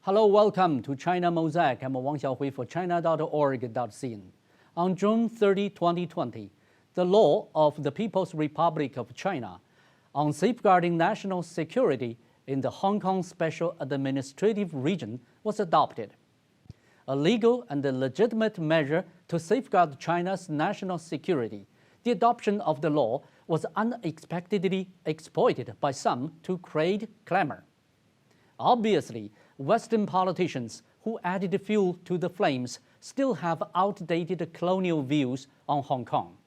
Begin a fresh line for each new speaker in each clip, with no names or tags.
Hello, welcome to China Mosaic. I'm Wang Xiaohui for China.org.cn. On June 30, 2020, the law of the People's Republic of China on safeguarding national security in the Hong Kong Special Administrative Region was adopted. A legal and a legitimate measure to safeguard China's national security, the adoption of the law was unexpectedly exploited by some to create clamor. Obviously, Western politicians who added fuel to the flames still have outdated colonial views on Hong Kong.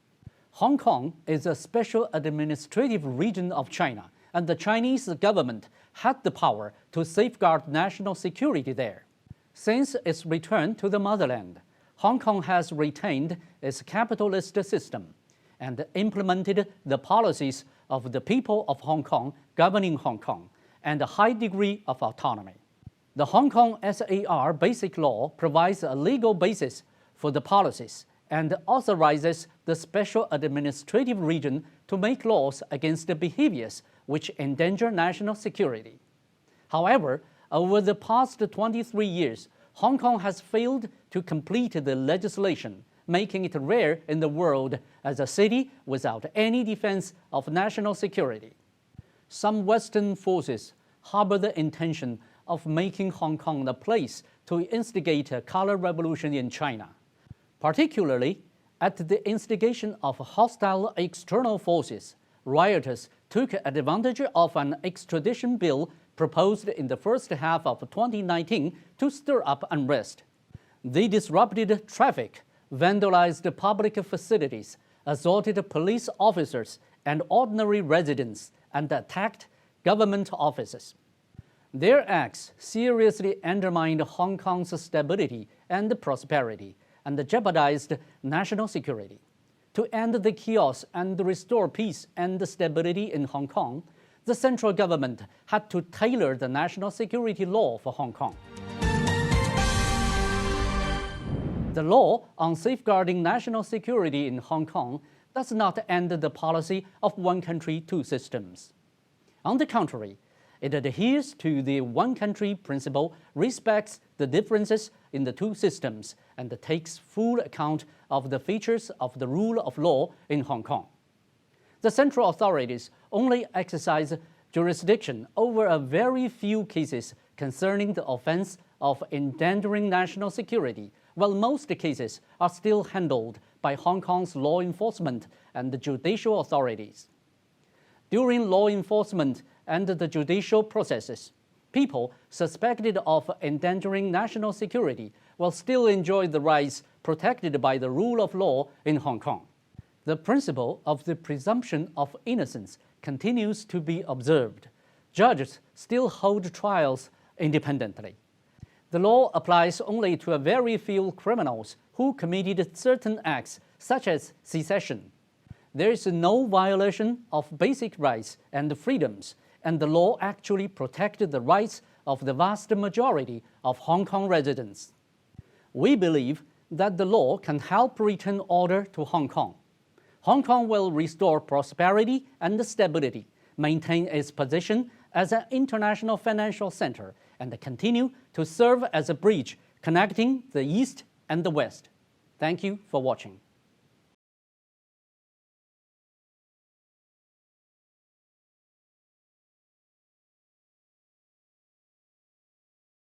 Hong Kong is a special administrative region of China, and the Chinese government had the power to safeguard national security there. Since its return to the motherland, Hong Kong has retained its capitalist system and implemented the policies of the people of Hong Kong governing Hong Kong and a high degree of autonomy. The Hong Kong SAR Basic Law provides a legal basis for the policies and authorizes the Special Administrative Region to make laws against the behaviors which endanger national security. However, over the past 23 years, Hong Kong has failed to complete the legislation, making it rare in the world as a city without any defense of national security. Some Western forces harbor the intention of making Hong Kong the place to instigate a color revolution in China. Particularly, at the instigation of hostile external forces, rioters took advantage of an extradition bill proposed in the first half of 2019 to stir up unrest. They disrupted traffic, vandalized public facilities, assaulted police officers and ordinary residents, and attacked government offices. Their acts seriously undermined Hong Kong's stability and prosperity and jeopardized national security. To end the chaos and restore peace and stability in Hong Kong, the central government had to tailor the national security law for Hong Kong. The law on safeguarding national security in Hong Kong does not end the policy of one country, two systems. On the contrary, it adheres to the one country principle, respects the differences in the two systems, and takes full account of the features of the rule of law in Hong Kong. The central authorities only exercise jurisdiction over a very few cases concerning the offense of endangering national security, while most cases are still handled by Hong Kong's law enforcement and the judicial authorities. During law enforcement and the judicial processes, people suspected of endangering national security will still enjoy the rights protected by the rule of law in Hong Kong. The principle of the presumption of innocence continues to be observed. Judges still hold trials independently. The law applies only to a very few criminals who committed certain acts, such as secession. There is no violation of basic rights and freedoms, and the law actually protected the rights of the vast majority of Hong Kong residents. We believe that the law can help return order to Hong Kong. Hong Kong will restore prosperity and stability, maintain its position as an international financial center, and continue to serve as a bridge connecting the East and the West. Thank you for watching.